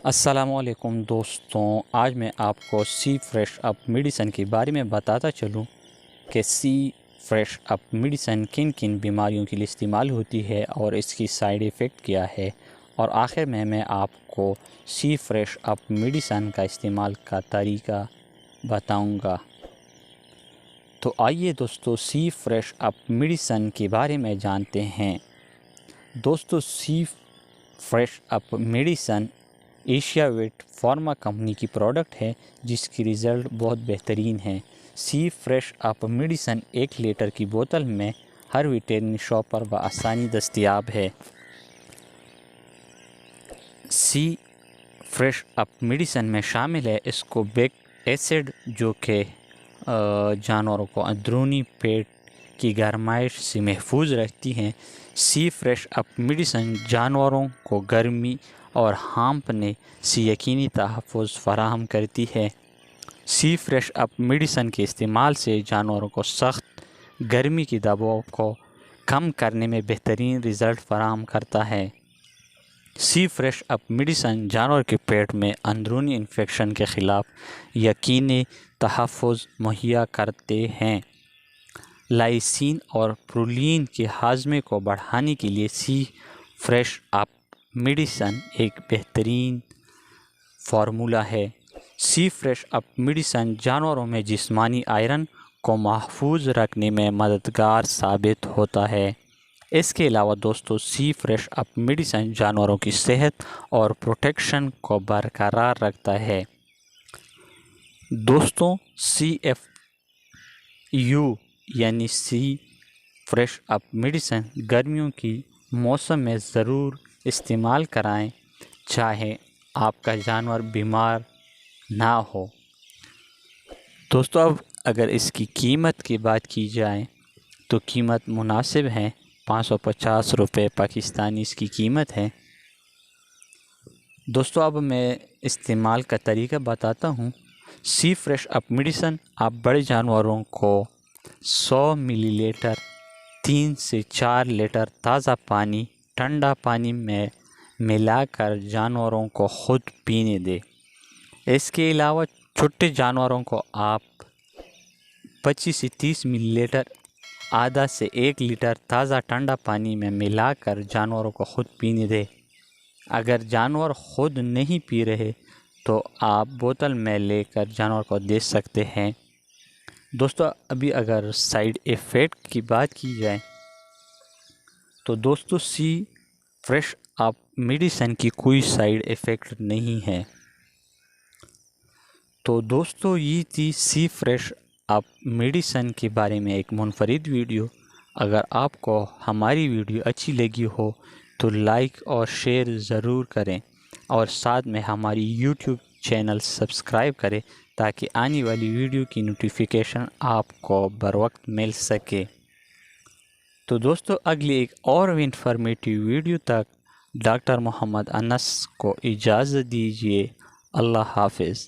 السلام علیکم دوستوں، آج میں آپ کو سی فریش اپ میڈیسن کے بارے میں بتاتا چلوں کہ سی فریش اپ میڈیسن کن کن بیماریوں کے لیے استعمال ہوتی ہے اور اس کی سائیڈ ایفیکٹ کیا ہے، اور آخر میں آپ کو سی فریش اپ میڈیسن کا استعمال کا طریقہ بتاؤں گا۔ تو آئیے دوستو سی فریش اپ میڈیسن کے بارے میں جانتے ہیں۔ دوستو C fresh up medicine Asia vet pharma company کی پروڈکٹ ہے جس کی رزلٹ بہت بہترین ہے۔ C fresh up medicine 1 litre کی بوتل میں ہر ویٹرنری شاپ پر بآسانی دستیاب ہے۔ سی فریش اپ میڈیسن میں شامل ہے اسکوبک ایسڈ جو کہ جانوروں کو اندرونی پیٹ کی گرمائش سے محفوظ رکھتی ہیں۔ سی فریش اپ میڈیسن جانوروں کو گرمی اور ہانپنے سے یقینی تحفظ فراہم کرتی ہے۔ سی فریش اپ میڈیسن کے استعمال سے جانوروں کو سخت گرمی کی دباؤ کو کم کرنے میں بہترین رزلٹ فراہم کرتا ہے۔ سی فریش اپ میڈیسن جانور کے پیٹ میں اندرونی انفیکشن کے خلاف یقینی تحفظ مہیا کرتے ہیں۔ لائسین اور پرولین کے ہاضمے کو بڑھانے کے لیے سی فریش اپ میڈیسن ایک بہترین فارمولہ ہے۔ سی فریش اپ میڈیسن جانوروں میں جسمانی آئرن کو محفوظ رکھنے میں مددگار ثابت ہوتا ہے۔ اس کے علاوہ دوستو سی فریش اپ میڈیسن جانوروں کی صحت اور پروٹیکشن کو برقرار رکھتا ہے۔ دوستوں سی ایف یو یعنی سی فریش اپ میڈیسن گرمیوں کی موسم میں ضرور استعمال کرائیں، چاہے آپ کا جانور بیمار نہ ہو۔ دوستو اب اگر اس کی قیمت کی بات کی جائے تو قیمت مناسب ہے، 550 روپے پاکستانی اس کی قیمت ہے۔ دوستو اب میں استعمال کا طریقہ بتاتا ہوں۔ سی فریش اپ میڈیسن آپ بڑے جانوروں کو 100 ملی لیٹر 3 سے 4 لیٹر تازہ پانی ٹھنڈا پانی میں ملا کر جانوروں کو خود پینے دیں۔ اس کے علاوہ چھوٹے جانوروں کو آپ 25 سے 30 ملی لیٹر آدھا سے 1 لیٹر تازہ ٹھنڈا پانی میں ملا کر جانوروں کو خود پینے دیں۔ اگر جانور خود نہیں پی رہے تو آپ بوتل میں لے کر جانور کو دے سکتے ہیں۔ دوستو ابھی اگر سائیڈ ایفیکٹ کی بات کی جائے تو دوستو سی فریش اپ میڈیسن کی کوئی سائیڈ ایفیکٹ نہیں ہے۔ تو دوستو یہ تھی سی فریش اپ میڈیسن کے بارے میں ایک منفرد ویڈیو۔ اگر آپ کو ہماری ویڈیو اچھی لگی ہو تو لائک اور شیئر ضرور کریں، اور ساتھ میں ہماری یوٹیوب چینل سبسکرائب کریں تاکہ آنے والی ویڈیو کی نوٹیفیکیشن آپ کو بروقت مل سکے۔ تو دوستو اگلی ایک اور انفارمیٹیو ویڈیو تک ڈاکٹر محمد انس کو اجازت دیجیے۔ اللہ حافظ۔